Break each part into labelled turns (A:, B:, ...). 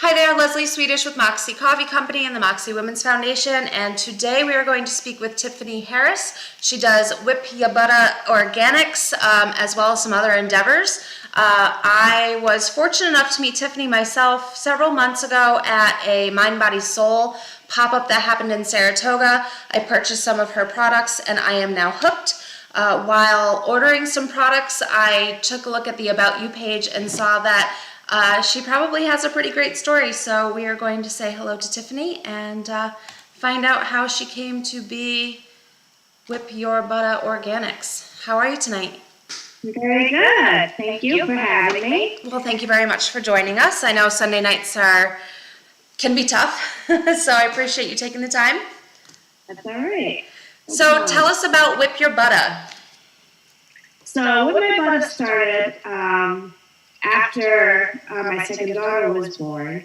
A: Hi there, Leslie Swedish with Moxxi Coffee Company and the Moxxi Women's Foundation, and today we are going to speak with Tiffany Harris. She does Whip Ya Butta Organics as well as some other endeavors. I was fortunate enough to meet Tiffany myself several months ago at a Mind, Body, Soul pop-up that happened in Saratoga. I purchased some of her products and I am now hooked. While ordering some products, I took a look at the About You page and saw that she probably has a pretty great story, so we are going to say hello to Tiffany and find out how she came to be Whip Your Butta Organics. How are you tonight?
B: Very good. Thank you for having me.
A: Well, thank you very much for joining us. I know Sunday nights can be tough, so I appreciate you taking the time.
B: That's all right.
A: So tell us about Whip Your Butta.
B: So Whip My Butta started after my second daughter was born,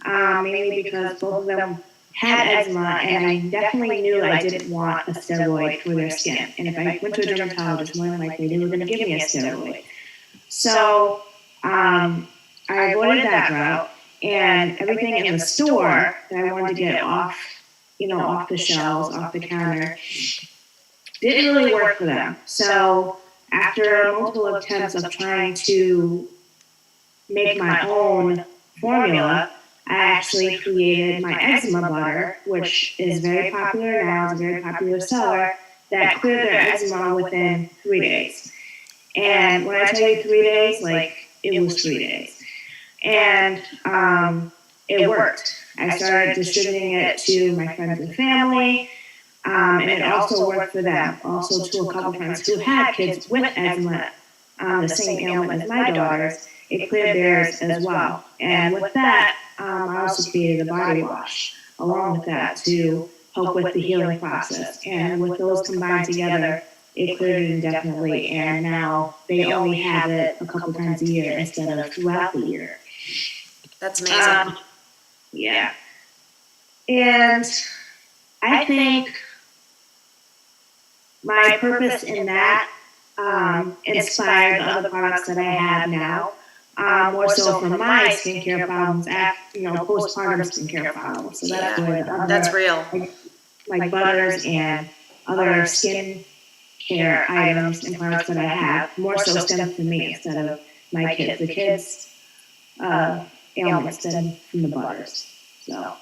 B: mainly because both of them had eczema, and I definitely knew I didn't want a steroid for their skin. And if I went to a dermatologist, more than likely they were going to give me a steroid. So I avoided that route, and everything in the store that I wanted to get off the shelves, off the counter, didn't really work for them. So after multiple attempts of trying to make my own formula, I actually created my eczema butter, which is very popular now. It's a very popular seller that cleared their eczema within 3 days. And when I tell you 3 days, it was 3 days. And it worked. I started distributing it to my friends and family, and it also worked for them. Also to a couple friends who had kids with eczema, the same ailment as my daughters. It cleared theirs as well. And with that, I also created a body wash along with that to help with the healing process. And with those combined together, it cleared it indefinitely. And now they only have it a couple times a year instead of throughout the year.
A: That's amazing.
B: Yeah. And I think my purpose in that inspired the other products that I have now. More so from my skincare problems, postpartum skincare problems. So that's where the other,
A: that's real.
B: Like butters and other skin care items and products that I have more so stem from me instead of my kids. The kids' ailments stem from the butters. So.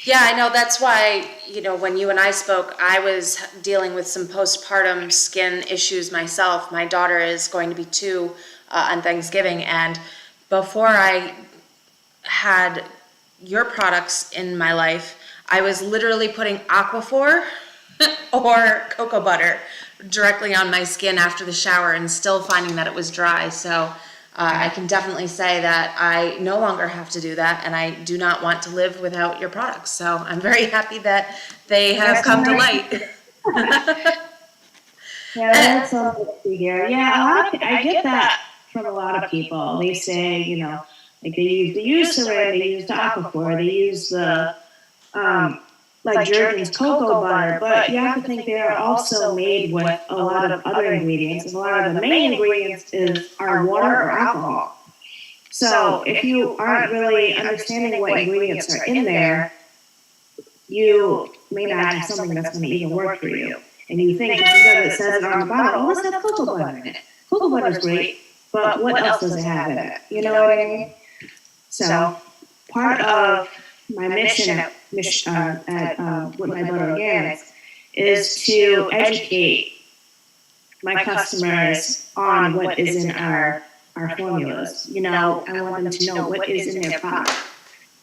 A: Yeah, I know. That's why, when you and I spoke, I was dealing with some postpartum skin issues myself. My daughter is going to be 2 on Thanksgiving, and before I had your products in my life, I was literally putting Aquaphor or cocoa butter directly on my skin after the shower and still finding that it was dry. So I can definitely say that I no longer have to do that, and I do not want to live without your products. So I'm very happy that they have come to light.
B: Yeah, that's something to hear. Yeah, I get that from a lot of people. They say, they use Saran, they use the Aquaphor, they use the Jergens cocoa butter, but you have to think they are also made with a lot of other ingredients, and a lot of the main ingredients are water or alcohol. So if you aren't really understanding what ingredients are in there, you may not have something that's going to even work for you. And you think, because it says it on the bottle, let's have cocoa butter in it. Cocoa butter is great, but what else does it have in it? You know what I mean? So part of my mission at Whip My Butta Organics is to educate my customers on what is in our formulas. I want them to know what is in their product.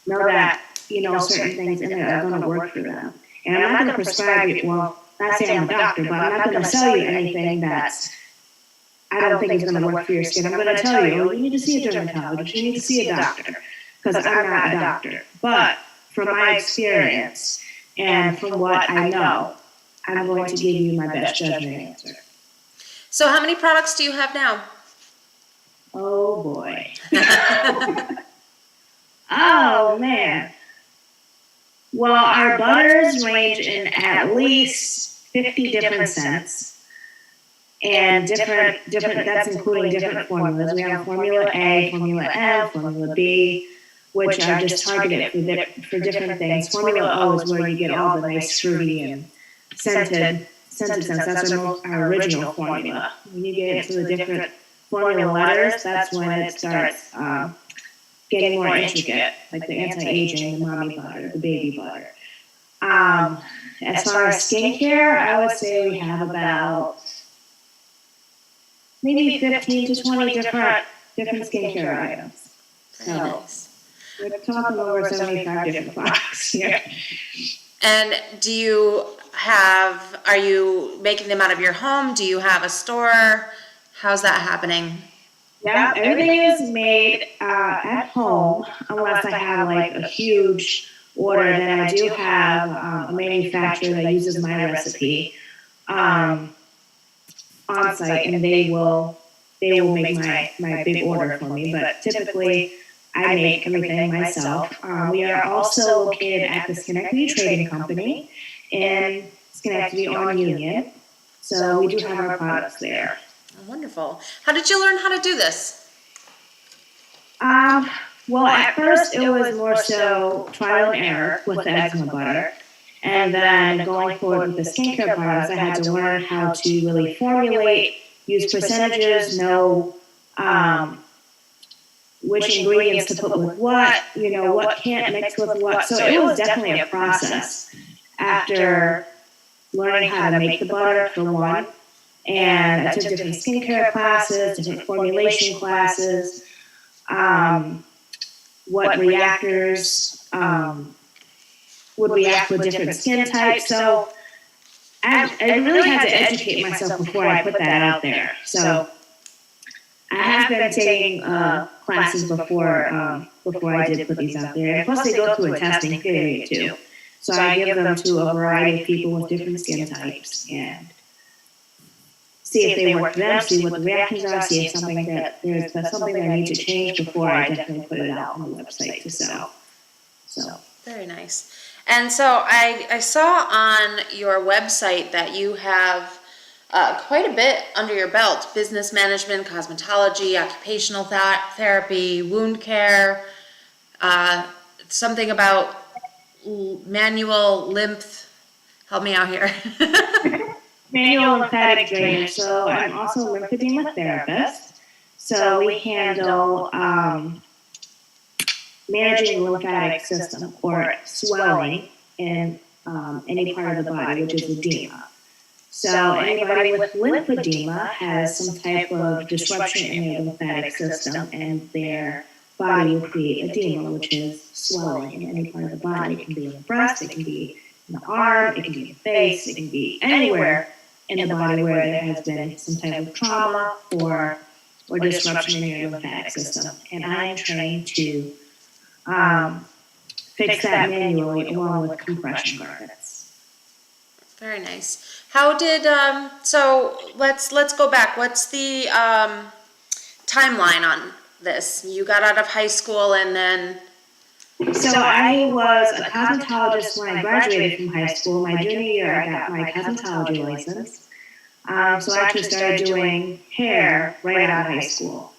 B: Know that, certain things in there are going to work for them. And I'm not going to prescribe you, not say I'm a doctor, but I'm not going to sell you anything that's I don't think it's going to work for your skin. I'm going to tell you, you need to see a dermatologist, you need to see a doctor, because I'm not a doctor. But from my experience and from what I know, I'm going to give you my best judgment answer.
A: So how many products do you have now?
B: Oh, boy. Oh, man. Well, our butters range in at least 50 different scents. And different, that's including different formulas. We have Formula A, Formula M, Formula B, which are just targeted for different things. Formula O is where you get all the nice fruity and scented scents. That's our original formula. When you get into the different formula letters, that's when it starts getting more intricate, like the anti-aging, the mommy butter, the baby butter. As far as skincare, I would say we have about maybe 15 to 20 different skincare items.
A: Very
B: So
A: nice.
B: we're talking over 75 different products here.
A: And are you making them out of your home? Do you have a store? How's that happening?
B: Yeah, everything is made at home, unless I have like a huge order. Then I do have a manufacturer that uses my recipe on site, and they will make my big order for me. But typically, I make everything myself. We are also located at the Schenectady Trading Company in Schenectady on Union, so we do have our products there.
A: Oh, wonderful. How did you learn how to do this?
B: Well, at first it was more so trial and error with the eczema butter. And then going forward with the skincare products, I had to learn how to really formulate, use percentages, know which ingredients to put with what, what can't mix with what. So it was definitely a process after learning how to make the butter, for one. And I took different skincare classes, different formulation classes, what reactors would react with different skin types. So I really had to educate myself before I put that out there. So I have been taking classes before I did put these out there. And plus they go through a testing period too. So I give them to a variety of people with different skin types and see if they work for them, see what the reactions are, see if there's something that I need to change before I definitely put it out on the website to sell. So
A: very nice. And so I saw on your website that you have quite a bit under your belt: business management, cosmetology, occupational therapy, wound care, something about manual lymph. Help me out here.
B: Manual lymphatic drainage. So I'm also a lymphedema therapist. So we handle managing the lymphatic system or swelling in any part of the body, which is edema. So anybody with lymphedema has some type of disruption in their lymphatic system, and their body will create edema, which is swelling in any part of the body. It can be in the breast, it can be in the arm, it can be in the face, it can be anywhere in the body where there has been some type of trauma or disruption in your lymphatic system. And I'm trained to fix that manually along with compression garments.
A: Very nice. How did so let's go back. What's the timeline on this? You got out of high school and then.
B: So I was a cosmetologist when I graduated from high school. My junior year, I got my cosmetology license. So I actually started doing hair right out of high school,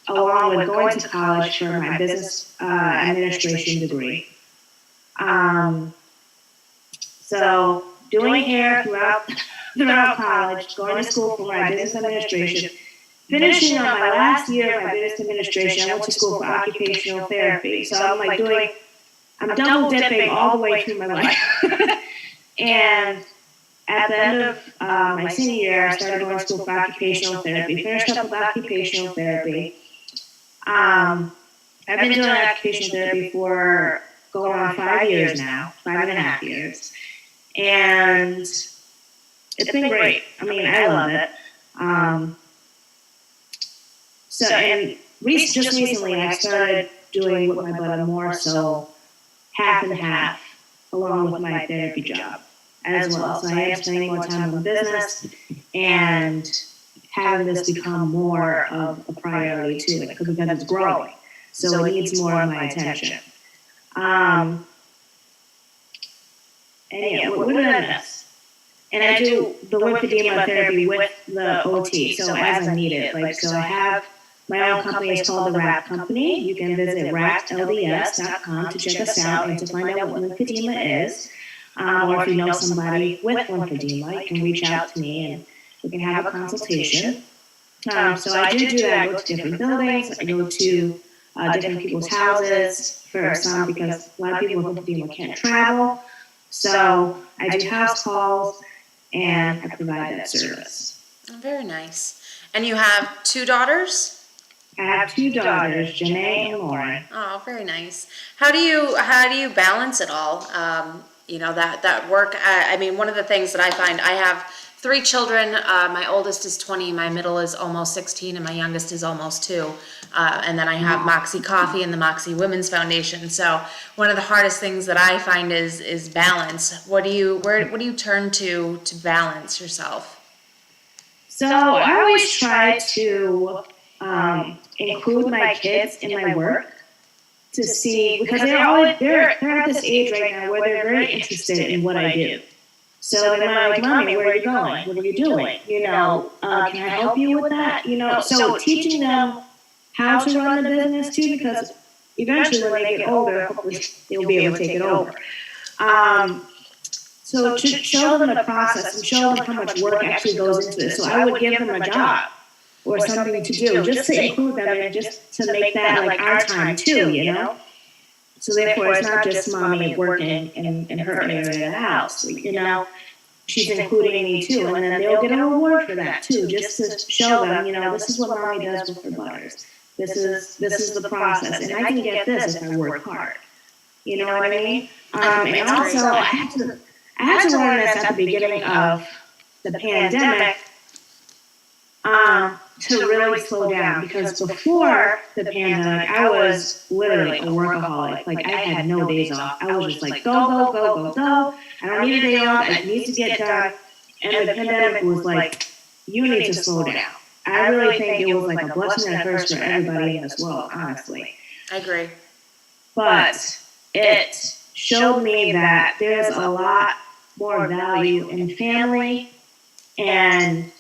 B: along with going to college for my business administration degree. So doing hair throughout college, going to school for my business administration. Finishing on my last year of my business administration, I went to school for occupational therapy. So I'm double dipping all the way through my life. And at the end of my senior year, I started going to school for occupational therapy. Finished up with occupational therapy. I've been doing occupational therapy for going on 5 years now, 5.5 years. And it's been great. I mean, I love it. So, and just recently I started doing with my Butta more so half and half along with my therapy job as well. So I am spending more time on business and having this become more of a priority too, because it's growing. So it needs more of my attention. And yeah, what did I miss? And I do the lymphedema therapy with the OT, so as I need it. Like, so I have My own company is called The Wrap Company. You can visit wrappedlds.com to check us out and to find out what lymphedema is. Or if you know somebody with lymphedema, you can reach out to me and we can have a consultation. So I do that. I go to different buildings. I go to different people's houses for some because a lot of people with lymphedema can't travel. So I do house calls and I provide that service.
A: Oh, very nice. And you have 2 daughters?
B: I have 2 daughters, Janae and Lauren.
A: Oh, very nice. How do you balance it all? That work. I mean, one of the things that I find, I have 3 children. My oldest is 20, my middle is almost 16, and my youngest is almost 2. And then I have Moxxi Coffee and the Moxxi Women's Foundation. So one of the hardest things that I find is balance. What do you turn to balance yourself?
B: So I always try to include my kids in my work to see, because they're at this age right now where they're very interested in what I do. So they're like, Mommy, where are you going? What are you doing? Can I help you with that? So teaching them how to run the business too, because eventually when they get older, hopefully they'll be able to take it over. So to show them the process and show them how much work actually goes into it. So I would give them a job or something to do, just to include them and just to make that like our time too, So therefore it's not just Mommy working in her area of the house, she's including me too, and then they'll get an award for that too, just to show them, this is what Mommy does with her butters. This is the process, and I can get this if I work hard. You know what I mean? And also, I had to learn this at the beginning of the pandemic to really slow down, because before the pandemic, I was literally a workaholic. Like, I had no days off. I was just like, go, go, go, go, go. I don't need a day off. I need to get done. And the pandemic was like, you need to slow down. I really think it was like a blessing at first for everybody in this world, honestly.
A: I agree.
B: But it showed me that there's a lot more value in family and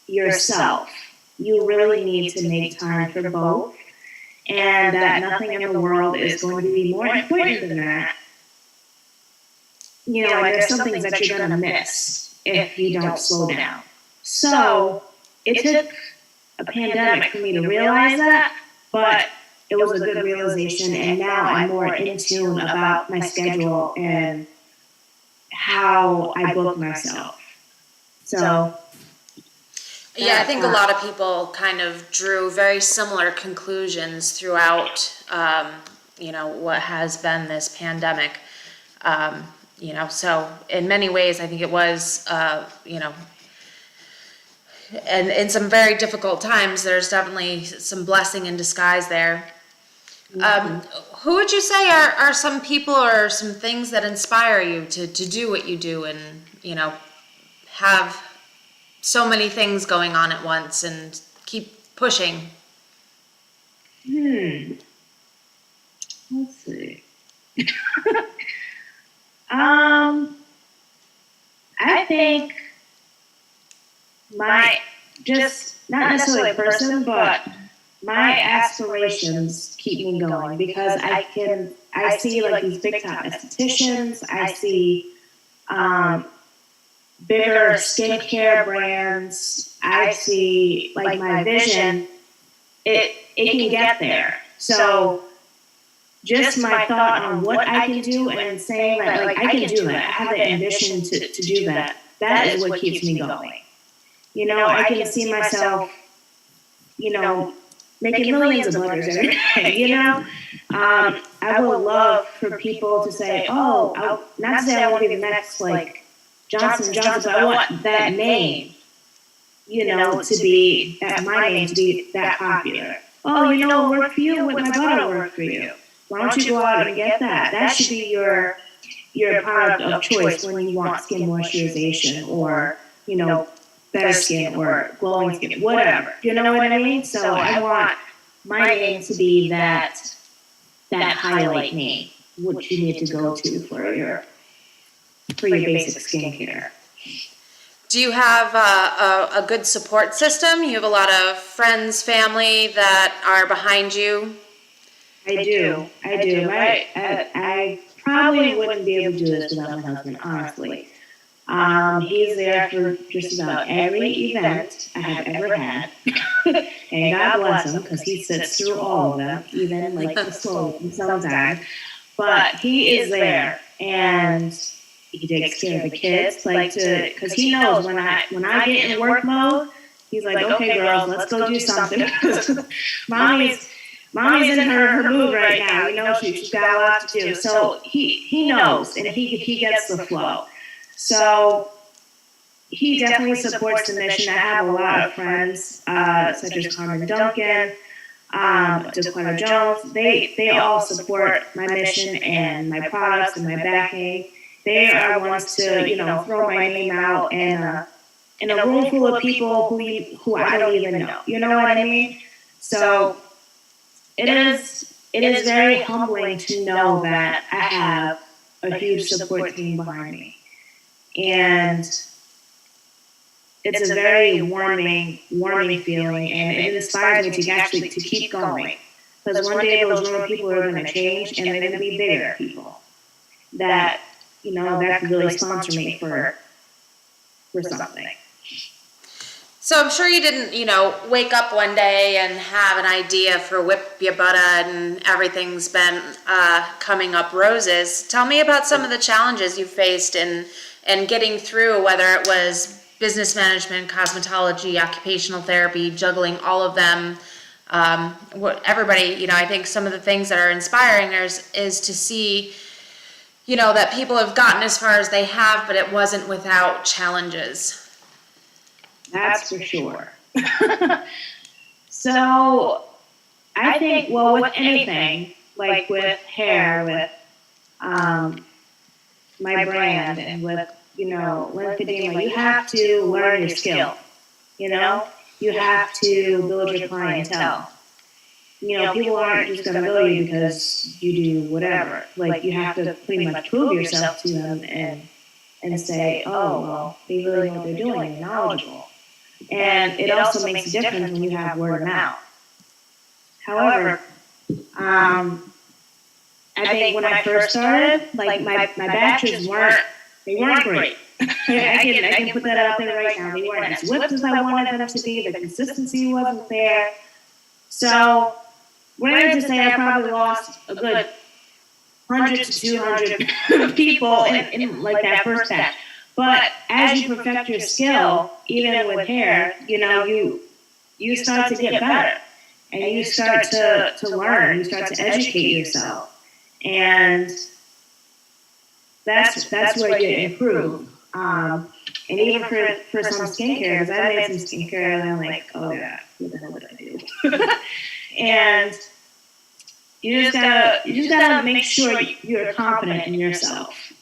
B: yourself. You really need to make time for both, and that nothing in the world is going to be more important than that. And there's some things that you're going to miss if you don't slow down. So it took a pandemic for me to realize that, but it was a good realization, and now I'm more in tune about my schedule and how I book myself. So
A: yeah, I think a lot of people kind of drew very similar conclusions throughout, what has been this pandemic. So in many ways, I think it was, and in some very difficult times, there's definitely some blessing in disguise there. Who would you say are some people or some things that inspire you to do what you do and, have so many things going on at once and keep pushing?
B: Let's see. I think not necessarily a person, but my aspirations keep me going, because I see like these big top estheticians, I see bigger skincare brands, I see like my vision, it can get there. So just my thought on what I can do and saying that like I can do that, I have the ambition to do that, that is what keeps me going. I can see myself, making millions of butters every day, I would love for people to say, not to say I want to be the next, like, Johnson & Johnson, but I want that name, to be, my name to be that popular. Work for you, with my butter work for you. Why don't you go out and get that? That should be your product of choice when you want skin moisturization or, better skin or glowing skin, whatever. You know what I mean? So I want my name to be that highlight name, which you need to go to for your basic skincare.
A: Do you have a good support system? You have a lot of friends, family that are behind you?
B: I do. I probably wouldn't be able to do this without my husband, honestly. He's there for just about every event I have ever had. And God bless him, because he sits through all of them, even like the slow ones sometimes. But he is there, and he takes care of the kids, because he knows when I get in work mode, he's like, okay, girls, let's go do something. mommy's Mommy's in her mood right now. She's got a lot to do. So he knows, and he gets the flow. So he definitely supports the mission. I have a lot of friends, such as Carmen Duncan, Dakota Jones. They all support my mission and my products and my backing. They are ones to throw my name out in a room full of people who I don't even know. You know what I mean? So it is very humbling to know that I have a huge support team behind me, and it's a very warming feeling, and it inspires me to keep going. Because one day those normal people are going to change, and they're going to be bigger people that that could really sponsor me for something.
A: So I'm sure you didn't, wake up one day and have an idea for Whip Ya Butta and everything's been coming up roses. Tell me about some of the challenges you faced in getting through, whether it was business management, cosmetology, occupational therapy, juggling all of them. Everybody, I think some of the things that are inspiring is to see, that people have gotten as far as they have, but it wasn't without challenges.
B: That's for sure. So I think, with anything, like with hair, with my brand, and with lymphedema, you have to learn your skill. You have to build your clientele. People aren't just going to bill you because you do whatever. Like, you have to pretty much prove yourself to them and say, oh, well, they really know what they're doing, they're knowledgeable. And it also makes a difference when you have word of mouth. However, I think when I first started, like my batches weren't great. I can put that out there right now. They weren't as whipped as I wanted them to be. The consistency wasn't there. So when I had to say, I probably lost a good 100 to 200 people in like that first batch. But as you perfect your skill, even with hair, you start to get better, and you start to learn, you start to educate yourself, and that's where you improve. And even for some skincare, because I made some skincare, and I'm like, oh yeah, what the hell did I do? And you just gotta make sure you're confident in yourself.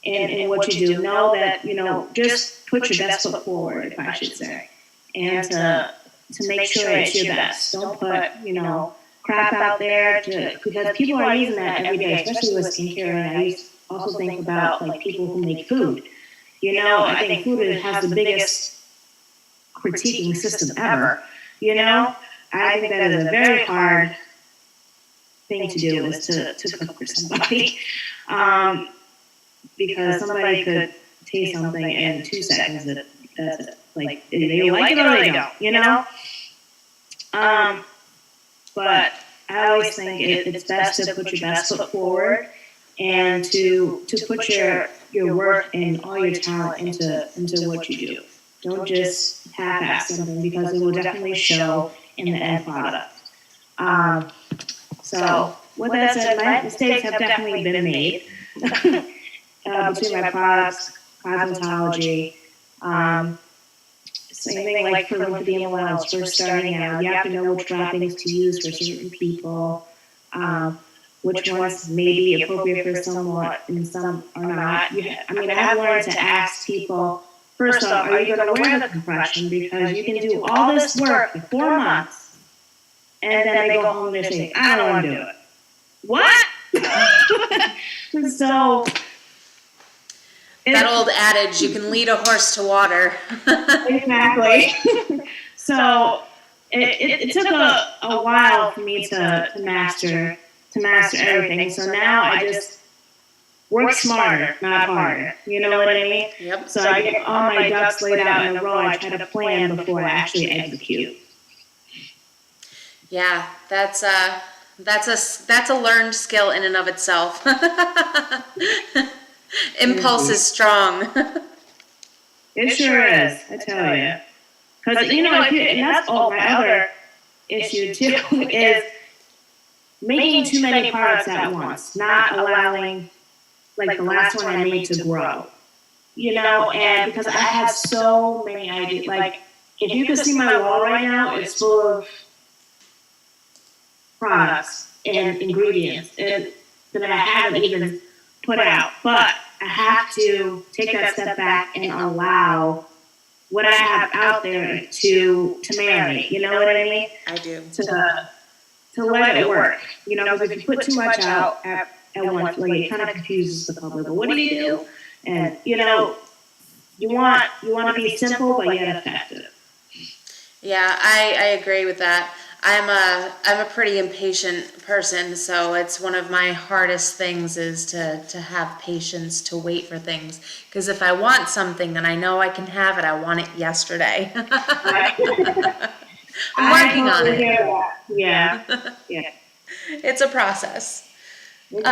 B: In what you do, know that just put your best foot forward, if I should say, and to make sure it's your best. Don't put crap out there, because people are using that every day, especially with skincare. And I also think about like people who make food. I think food has the biggest critiquing system ever. I think that is a very hard thing to do, is to cook for somebody. Because somebody could taste something in 2 seconds. That's it. Like, they like it or they don't, But I always think it's best to put your best foot forward, and to put your work and all your talent into what you do. Don't just half-ass something, because it will definitely show in the end product. So with that said, my mistakes have definitely been made. Between my products, cosmetology, same thing like for lymphedema when I was first starting out. You have to know which wrappings to use for certain people, which ones may be appropriate for someone and some are not. I have learned to ask people, first off, are you going to wear the compression? Because you can do all this work for 4 months, and then they go home and they say, I don't want to do it. What? So
A: That old adage, you can lead a horse to water.
B: Exactly. So it took a while for me to master everything. So now I just work smarter, not harder. You know what I mean?
A: Yep.
B: So I get all my ducks laid out in a row. I try to plan before I actually execute.
A: Yeah, that's a learned skill in and of itself. Impulse is strong.
B: It sure is, I tell you. Because and that's my other issue too is making too many products at once, not allowing like the last one I made to grow. And because I have so many ideas, like if you can see my wall right now, it's full of products and ingredients that I haven't even put out. But I have to take that step back and allow what I have out there to marinate. You know what I mean?
A: I do.
B: To let it work. Because if you put too much out at once, like it kind of confuses the public. But what do you do? And you want to be simple but yet effective.
A: Yeah, I agree with that. I'm a pretty impatient person, so it's one of my hardest things is to have patience to wait for things. Because if I want something and I know I can have it, I want it yesterday. I'm working on it.
B: Yeah. Yeah.
A: It's a process.
B: It's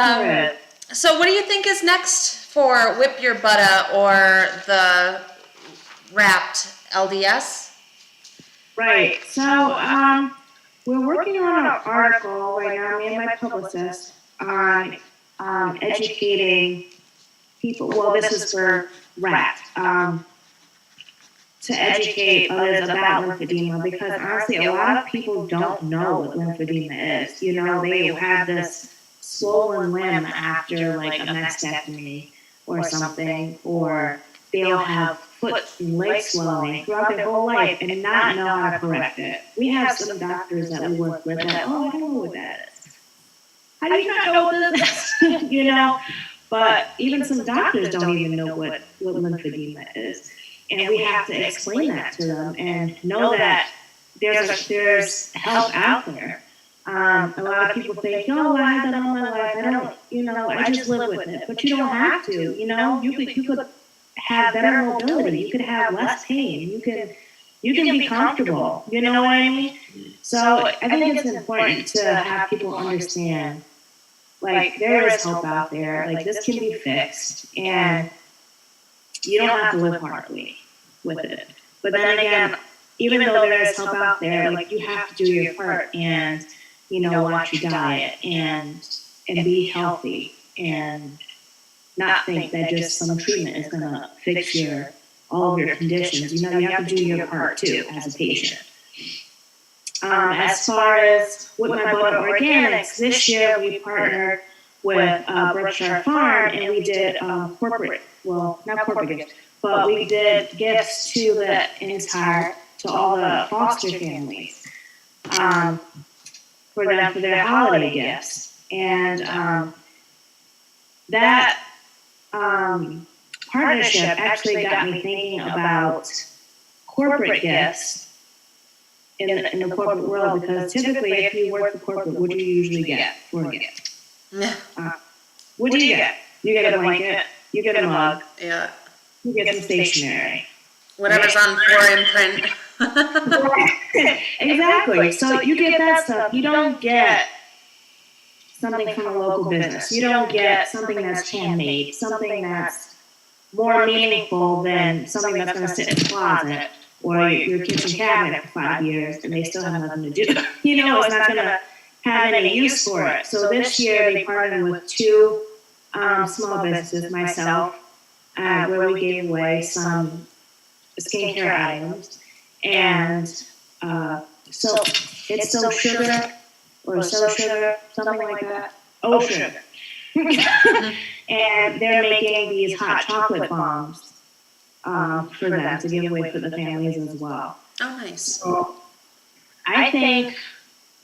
A: So what do you think is next for Whip Your Butta or the wrapped LDS?
B: Right. So, we're working on an article right now, me and my publicist, on educating people. Well, this is for wrapped. To educate others about lymphedema because honestly, a lot of people don't know what lymphedema is. They have this swollen limb after like a mastectomy or something, or they'll have foot and leg swelling throughout their whole life and not know how to correct it. We have some doctors that we work with that, I don't know what that is. How do you not know what this is? But even some doctors don't even know what lymphedema is. And we have to explain that to them and know that there's help out there. A lot of people think, oh, I have that all my life. I don't, I just live with it. But you don't have to, you could have better mobility. You could have less pain. You can be comfortable. You know what I mean? So I think it's important to have people understand, like, there is hope out there. Like, this can be fixed. And you don't have to live hardly with it. But then again, even though there is help out there, like you have to do your part and, watch your diet and be healthy and not think that just some treatment is going to fix all of your conditions. You have to do your part too as a patient. As far as with my Butta Organics, this year we partnered with Berkshire Farm and we did not corporate gifts, but we did gifts to all the foster families for their holiday gifts. And that partnership actually got me thinking about corporate gifts in the corporate world, because typically if you work for corporate, what do you usually get for a gift? What do you get? You get a blanket, you get a mug,
A: Yeah.
B: you get some stationery.
A: Whatever's on 4-imprint.
B: Exactly. So you get that stuff. You don't get something from a local business. You don't get something that's handmade, something that's more meaningful than something that's going to sit in the closet or your kitchen cabinet for 5 years and they still have nothing to do. It's not going to have any use for it. So this year they partnered with 2 small businesses, myself, where we gave away some skincare items, and so it's so sugar or so sugar, something like that. Oh, sugar. And they're making these hot chocolate bombs for them to give away for the families as well.
A: Oh, nice.
B: So I think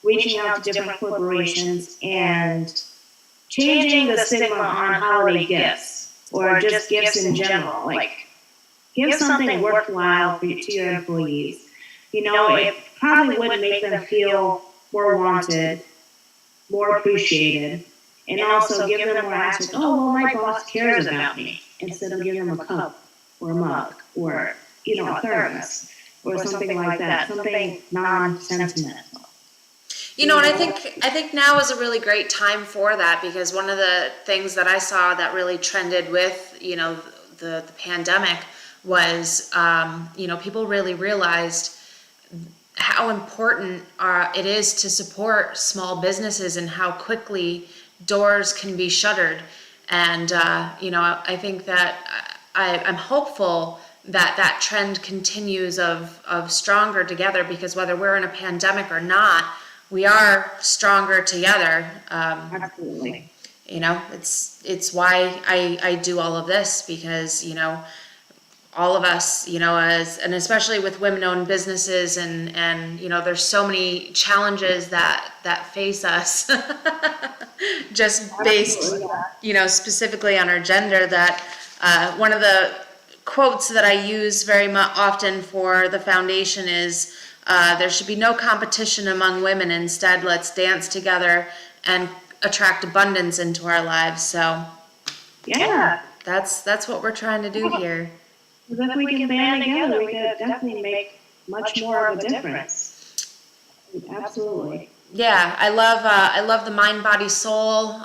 B: reaching out to different corporations and changing the stigma on holiday gifts or just gifts in general. Like, give something worthwhile to your employees. It probably would make them feel more wanted, more appreciated, and also give them more aspect. Oh, well, my boss cares about me, instead of giving them a cup or a mug or a thermos or something like that, something non-sentimental.
A: And I think now is a really great time for that, because one of the things that I saw that really trended with the pandemic was people really realized how important it is to support small businesses and how quickly doors can be shuttered. And I think that I'm hopeful that that trend continues of stronger together, because whether we're in a pandemic or not, we are stronger together.
B: Absolutely.
A: It's why I do all of this, because all of us, and especially with women-owned businesses, and there's so many challenges that face us, just based, specifically on our gender. That one of the quotes that I use very often for the foundation is, there should be no competition among women. Instead, let's dance together and attract abundance into our lives. So
B: yeah,
A: that's what we're trying to do here.
B: If we can band together, we could definitely make much more of a difference. Absolutely.
A: Yeah, I love the Mind, Body, Soul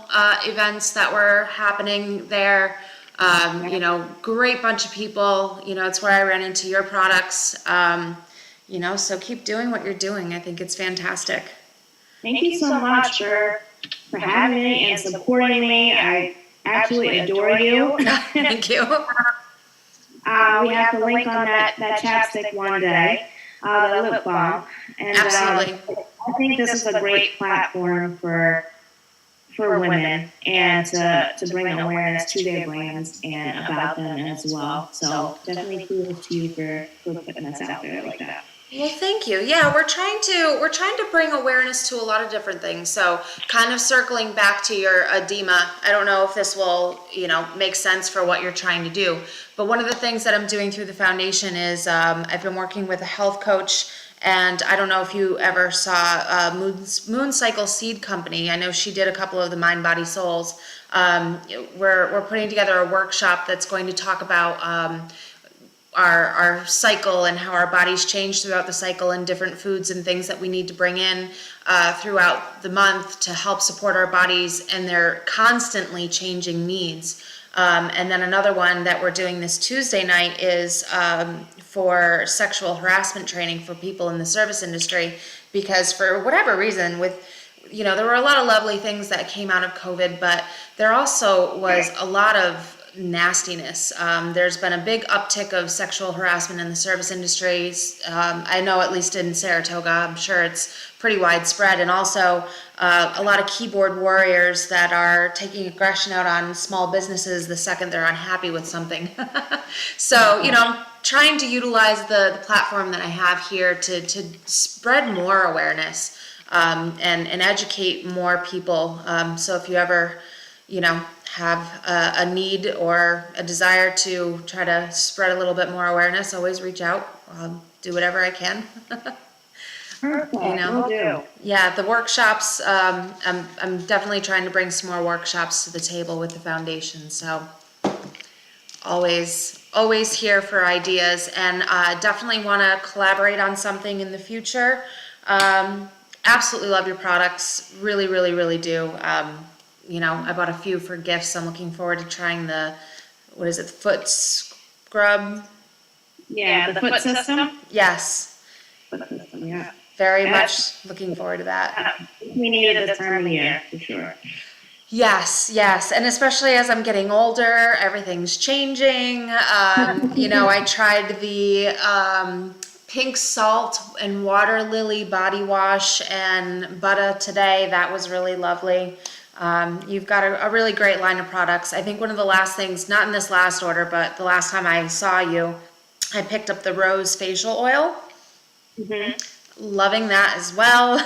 A: events that were happening there. Great bunch of people. It's where I ran into your products. So keep doing what you're doing. I think it's fantastic.
B: Thank you so much for having me and supporting me. I absolutely adore you.
A: Thank you.
B: We have to link on that chapstick one day, the lip balm. And
A: absolutely.
B: I think this is a great platform for women, and to bring awareness to their brands and about them as well. So definitely kudos to you for putting us out there like that.
A: Well, thank you. Yeah, we're trying to bring awareness to a lot of different things. So kind of circling back to your edema, I don't know if this will, make sense for what you're trying to do. But one of the things that I'm doing through the foundation is I've been working with a health coach, and I don't know if you ever saw Moon Cycle Seed Company. I know she did a couple of the Mind, Body, Souls. We're putting together a workshop that's going to talk about our cycle and how our bodies change throughout the cycle, and different foods and things that we need to bring in throughout the month to help support our bodies and their constantly changing needs. And then another one that we're doing this Tuesday night is for sexual harassment training for people in the service industry, because for whatever reason, there were a lot of lovely things that came out of COVID, but there also was a lot of nastiness. There's been a big uptick of sexual harassment in the service industries. I know, at least in Saratoga, I'm sure it's pretty widespread, and also a lot of keyboard warriors that are taking aggression out on small businesses the second they're unhappy with something. So, I'm trying to utilize the platform that I have here to spread more awareness and educate more people. So if you ever, have a need or a desire to try to spread a little bit more awareness, always reach out. I'll do whatever I can.
B: Perfect. Will do.
A: Yeah, the workshops, I'm definitely trying to bring some more workshops to the table with the foundation. So always here for ideas, and definitely want to collaborate on something in the future. Absolutely love your products. Really, really, really do. I bought a few for gifts. I'm looking forward to trying the foot scrub?
B: Yeah, the foot system?
A: Yes.
B: Foot system, yeah.
A: Very much looking forward to that.
B: We need it this time of year, for sure.
A: Yes, and especially as I'm getting older, everything's changing. I tried the pink salt and water lily body wash and Butta today. That was really lovely. You've got a really great line of products. I think one of the last things, not in this last order, but the last time I saw you, I picked up the rose facial oil.
B: Mm-hmm.
A: Loving that as well.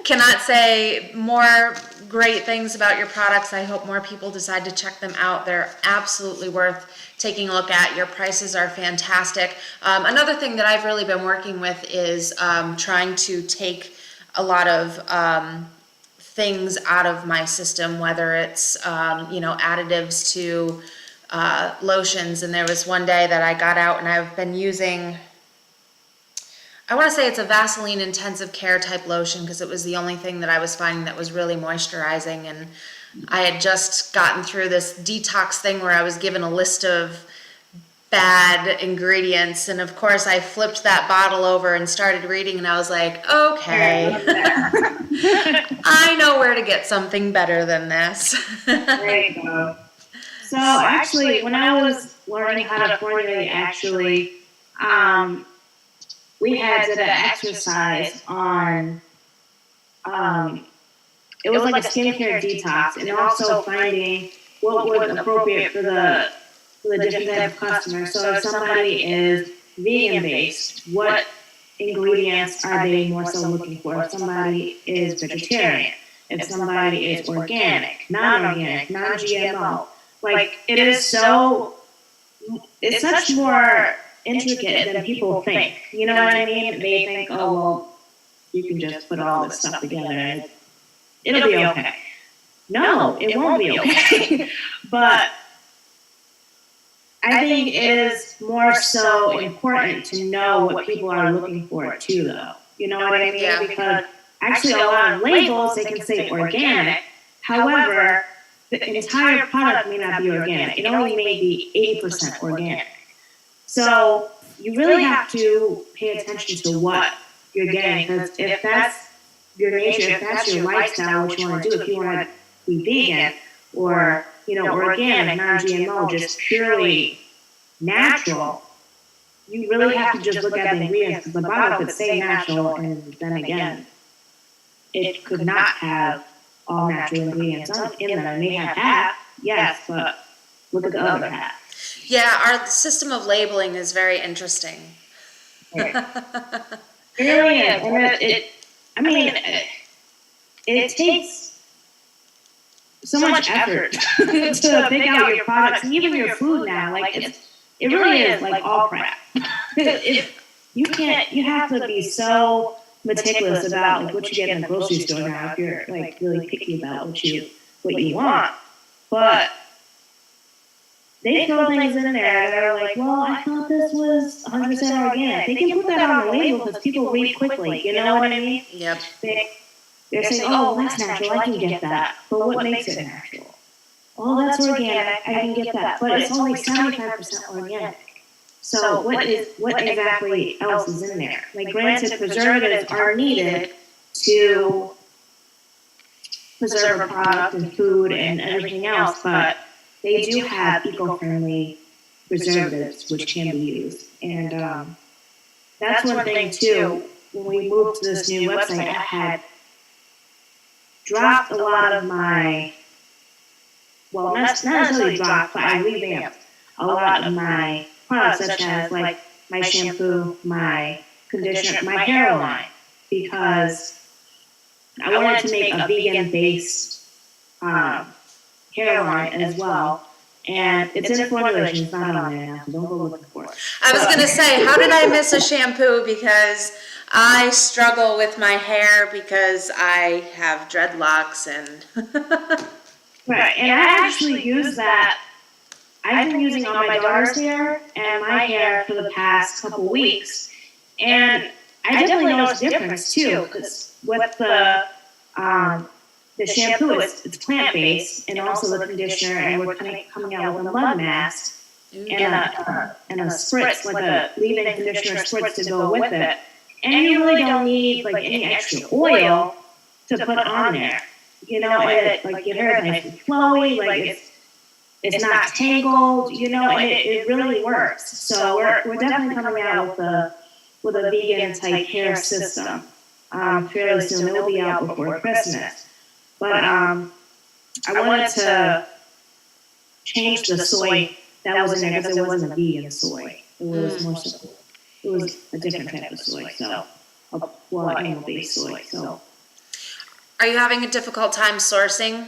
A: Cannot say more great things about your products. I hope more people decide to check them out. They're absolutely worth taking a look at. Your prices are fantastic. Another thing that I've really been working with is trying to take a lot of things out of my system, whether it's additives to lotions. And there was one day that I got out and I've been using, I want to say it's a Vaseline intensive care type lotion, because it was the only thing that I was finding that was really moisturizing. And I had just gotten through this detox thing where I was given a list of bad ingredients, and of course I flipped that bottle over and started reading, and I was like, okay, I know where to get something better than this.
B: There you go. So actually, when I was learning how to formulate, we had did an exercise on, it was like a skincare detox, and also finding what was appropriate for the different type of customer. So if somebody is vegan based, what ingredients are they more so looking for? If somebody is vegetarian, if somebody is organic, non-organic, non-GMO, like it's such more intricate than people think. You know what I mean? They think, oh well, you can just put all this stuff together and it'll be okay. No, it won't be okay. But I think it is more so important to know what people are looking for too, though. You know what I mean?
A: Yeah.
B: Because actually a lot of labels, they can say organic. However, the entire product may not be organic. It only may be 80% organic. So you really have to pay attention to what you're getting, because if that's your nature, if that's your lifestyle, what you want to do, if you want to be vegan or organic, non-GMO, just purely natural, you really have to just look at the ingredients, because the bottle could say natural, and then again, it could not have all natural ingredients in them. It may have half, yes, but look at the other half.
A: Yeah, our system of labeling is very interesting.
B: It really is. And it takes so much effort to pick out your products, and even your food now. Like it really is like all prep. You have to be so meticulous about like what you get in the grocery store now if you're like really picky about what you want. But they throw things in there that are like, well, I thought this was 100% organic. They can put that on the label because people read quickly. You know what I mean?
A: Yep.
B: They're saying, oh, that's natural, I can get that. But what makes it natural? Oh, that's organic, I can get that. But it's only 75% organic. So what exactly else is in there? Like, granted, preservatives are needed to preserve a product and food and everything else, but they do have eco-friendly preservatives which can be used. And that's one thing, too. When we moved to this new website, I had dropped a lot of my, well, not necessarily dropped, but I revamped a lot of my products, such as like my shampoo, my conditioner, my hair line, because I wanted to make a vegan-based hair line as well. And it's in formulation, it's not on there now, so don't go looking for it.
A: I was going to say, how did I miss a shampoo? Because I struggle with my hair because I have dreadlocks and...
B: Right, and I actually use that. I've been using on my daughter's hair and my hair for the past couple weeks, and I definitely noticed a difference too, because with the shampoo, it's plant-based, and also the conditioner, and we're coming out with a mud mask and a spritz, like a leave-in conditioner spritz to go with it. And you really don't need like any extra oil to put on there, and like your hair is nice and flowy, like it's not tangled, and it really works. So we're definitely coming out with a vegan type hair system fairly soon. It will be out before Christmas. But I wanted to change the soy that was in there, because it wasn't a vegan soy. It was more so, it was a different type of soy, so animal-based soy. So
A: Are you having a difficult time sourcing,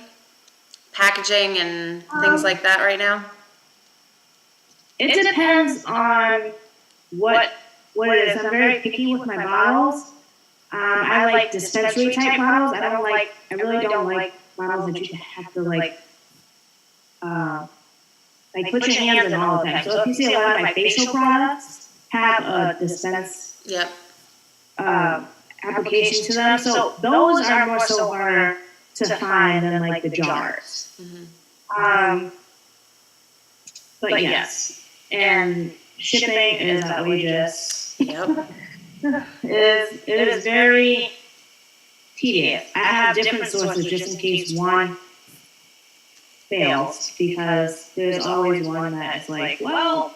A: packaging, and things like that right now?
B: It depends on what it is. I'm very picky with my bottles. I like dispensary type bottles. I really don't like bottles that you have to put your hands in all the time. So if you see a lot of my facial products have a dispense
A: Yep.
B: application to them, so those are more so harder to find than like the jars. But yes, and shipping is outrageous.
A: Yep.
B: It is very tedious. I have different sources just in case one fails, because there's always one that is like, well,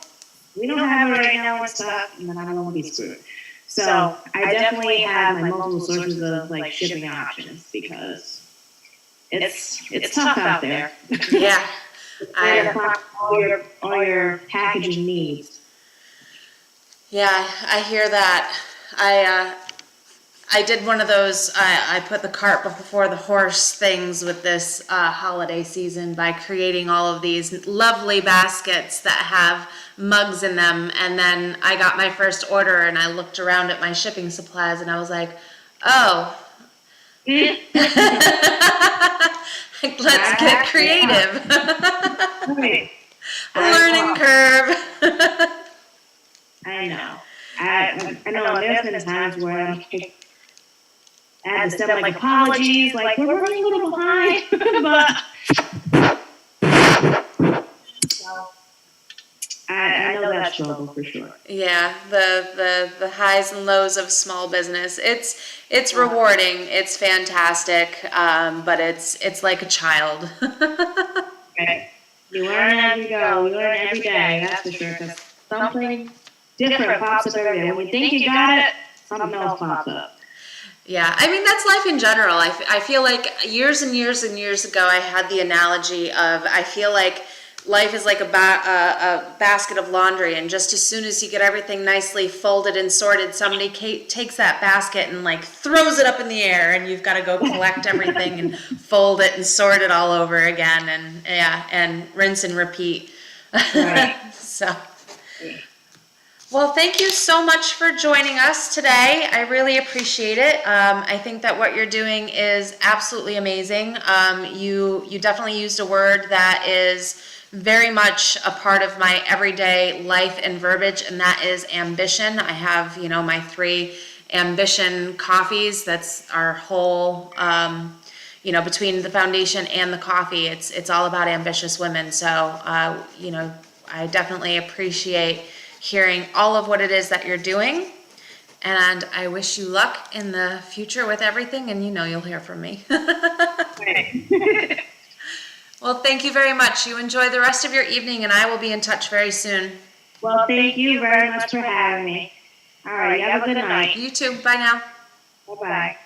B: we don't have it right now in stock, and then I don't want to be screwed. So I definitely have my multiple sources of like shipping options, because it's tough out there.
A: Yeah.
B: all your packaging needs.
A: Yeah, I hear that. I did one of those, I put the cart before the horse things with this holiday season by creating all of these lovely baskets that have mugs in them, and then I got my first order and I looked around at my shipping supplies and I was like, oh, let's get creative. Learning curve.
B: I know. I know there's been times where I had to send like apologies, like we're running a little behind, but so, I know that struggle for sure.
A: Yeah, the highs and lows of small business. It's rewarding. It's fantastic. But it's like a child.
B: Right. You learn as you go. You learn every day. That's for sure. Because something different pops up every day. When you think you got it, something else pops up.
A: Yeah, I mean, that's life in general. I feel like years and years and years ago, I had the analogy of, I feel like life is like a basket of laundry, and just as soon as you get everything nicely folded and sorted, somebody takes that basket and like throws it up in the air, and you've got to go collect everything and fold it and sort it all over again, and yeah, and rinse and repeat.
B: Right.
A: So. Well, thank you so much for joining us today. I really appreciate it. I think that what you're doing is absolutely amazing. You definitely used a word that is very much a part of my everyday life and verbiage, and that is ambition. I have, my 3 ambition coffees. That's our whole, between the foundation and the coffee, it's all about ambitious women. So, I definitely appreciate hearing all of what it is that you're doing, and I wish you luck in the future with everything, and you'll hear from me. Well, thank you very much. You enjoy the rest of your evening, and I will be in touch very soon.
B: Well, thank you very much for having me. All right, you have a good night.
A: You too. Bye now.
B: Bye-bye.